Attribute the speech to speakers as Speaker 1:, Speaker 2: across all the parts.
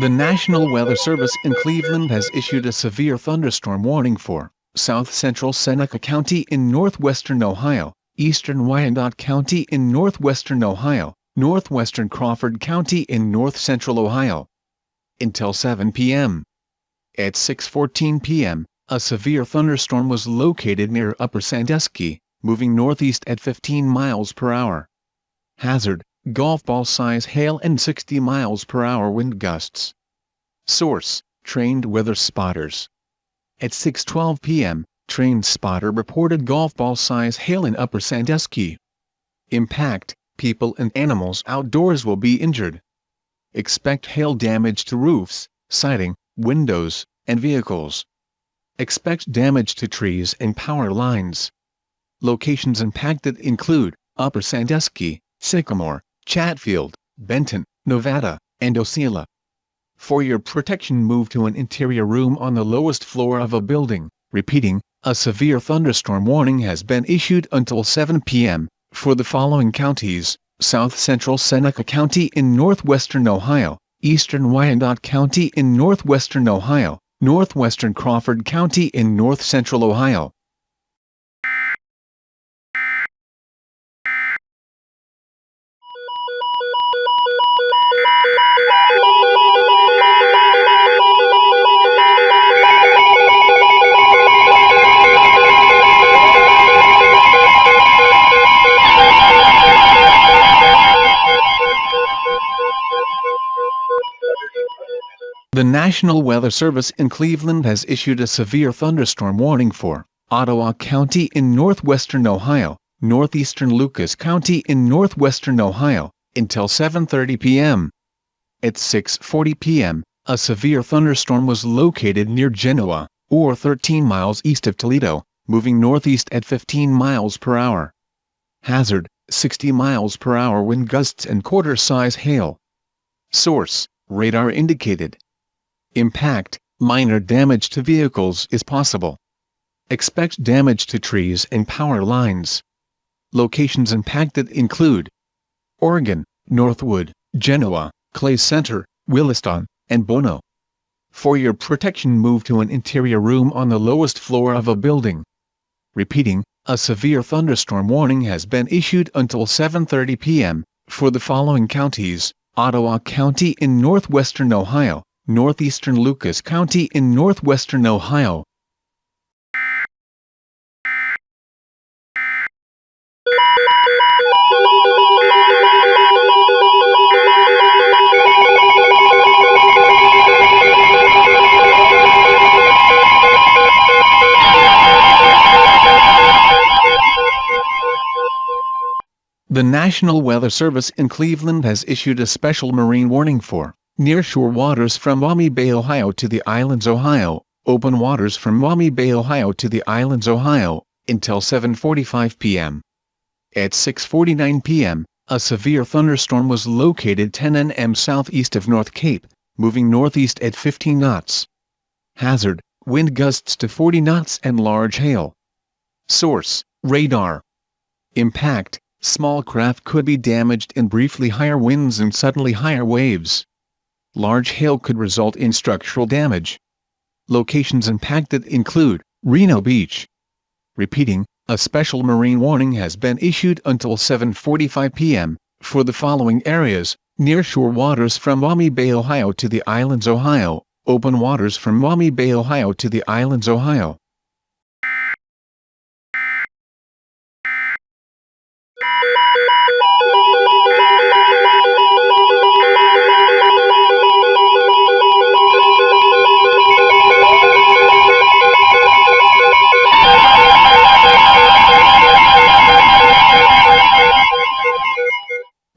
Speaker 1: The National Weather Service in Cleveland has issued a severe thunderstorm warning for south-central Seneca County in northwestern Ohio, eastern Wyandotte County in northwestern Ohio, northwestern Crawford County in north-central Ohio. Until 7 p.m. At 6:14 p.m., a severe thunderstorm was located near Upper Sandusky, moving northeast at 15 miles per hour. Hazard: golf ball size hail and 60 miles per hour wind gusts. Source: trained weather spotters. At 6:12 p.m., trained spotter reported golf ball size hail in Upper Sandusky. Impact: people and animals outdoors will be injured. Expect hail damage to roofs, siding, windows, and vehicles. Expect damage to trees and power lines. Locations impacted include Upper Sandusky, Sycamore, Chatfield, Benton, Nevada, and Osceola. For your protection, move to an interior room on the lowest floor of a building. Repeating, a severe thunderstorm warning has been issued until 7 p.m. for the following counties: south-central Seneca County in northwestern Ohio, eastern Wyandotte County in northwestern Ohio, northwestern Crawford County in north-central Ohio. The National Weather Service in Cleveland has issued a severe thunderstorm warning for Ottawa County in northwestern Ohio, northeastern Lucas County in northwestern Ohio, until 7:30 p.m. At 6:40 p.m., a severe thunderstorm was located near Genoa, or 13 miles east of Toledo, moving northeast at 15 miles per hour. Hazard: 60 miles per hour wind gusts and quarter-size hail. Source: radar indicated. Impact: minor damage to vehicles is possible. Expect damage to trees and power lines. Locations impacted include Oregon, Northwood, Genoa, Clay Center, Williston, and Bono. For your protection, move to an interior room on the lowest floor of a building. Repeating, a severe thunderstorm warning has been issued until 7:30 p.m. for the following counties: Ottawa County in northwestern Ohio, northeastern Lucas County in northwestern Ohio. The National Weather Service in Cleveland has issued a special marine warning for nearshore waters from Maumee Bay, Ohio to the Islands, Ohio, open waters from Maumee Bay, Ohio to the Islands, Ohio, until 7:45 p.m. At 6:49 p.m., a severe thunderstorm was located 10 nm southeast of North Cape, moving northeast at 15 knots. Hazard: wind gusts to 40 knots and large hail. Source: radar. Impact: small craft could be damaged in briefly higher winds and suddenly higher waves. Large hail could result in structural damage. Locations impacted include Reno Beach. Repeating, a special marine warning has been issued until 7:45 p.m. for the following areas: nearshore waters from Maumee Bay, Ohio to the Islands, Ohio, open waters from Maumee Bay, Ohio to the Islands, Ohio.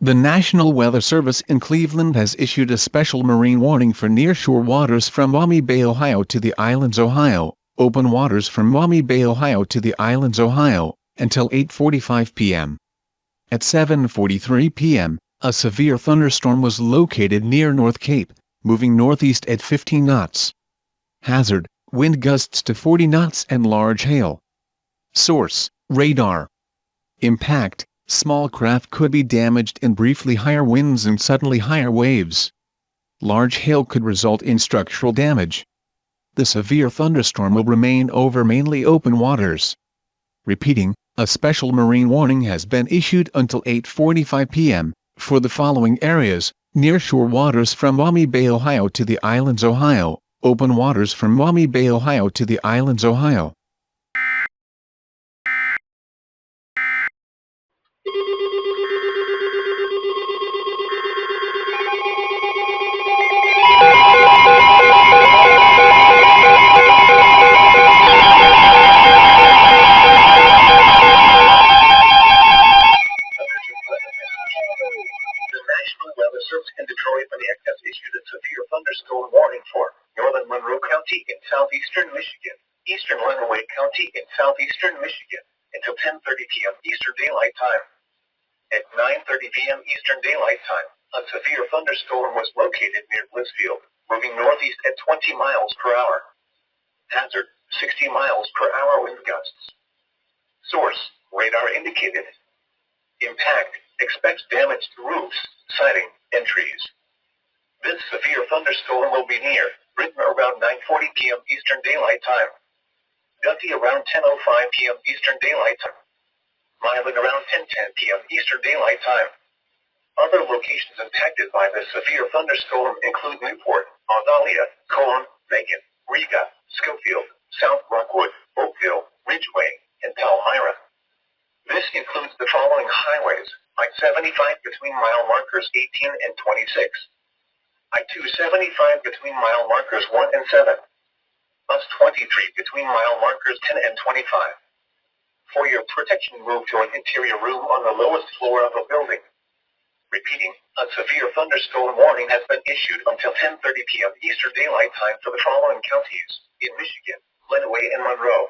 Speaker 1: The National Weather Service in Cleveland has issued a special marine warning for nearshore waters from Maumee Bay, Ohio to the Islands, Ohio, open waters from Maumee Bay, Ohio to the Islands, Ohio, until 8:45 p.m. At 7:43 p.m., a severe thunderstorm was located near North Cape, moving northeast at 15 knots. Hazard: wind gusts to 40 knots and large hail. Source: radar. Impact: small craft could be damaged in briefly higher winds and suddenly higher waves. Large hail could result in structural damage. The severe thunderstorm will remain over mainly open waters. Repeating, a special marine warning has been issued until 8:45 p.m. for the following areas: nearshore waters from Maumee Bay, Ohio to the Islands, Ohio, open waters from Maumee Bay, Ohio to the Islands, Ohio.
Speaker 2: The National Weather Service in Detroit has issued a severe thunderstorm warning for northern Monroe County in southeastern Michigan, eastern Lenawee County in southeastern Michigan, until 10:30 p.m. Eastern Daylight Time. At 9:30 p.m. Eastern Daylight Time, a severe thunderstorm was located near Blissfield, moving northeast at 20 miles per hour. Hazard, 60 miles per hour wind gusts. Source, radar indicated. Impact, expects damage to roofs, siding, and trees. This severe thunderstorm will be near Britain around 9:40 p.m. Eastern Daylight Time. Dundee around 10:05 p.m. Eastern Daylight Time. Milan around 10:10 p.m. Eastern Daylight Time. Other locations impacted by this severe thunderstorm include Newport, Ardalia, Colon, Macon, Riga, Schofield, South Rockwood, Oakville, Ridgeway, and Palmyra. This includes the following highways: I-75 between mile markers 18 and 26. I-275 between mile markers 1 and 7. Bus 23 between mile markers 10 and 25. For your protection, move to an interior room on the lowest floor of a building. Repeating, a severe thunderstorm warning has been issued until 10:30 p.m. Eastern Daylight Time for the following counties in Michigan: Lenawee and Monroe.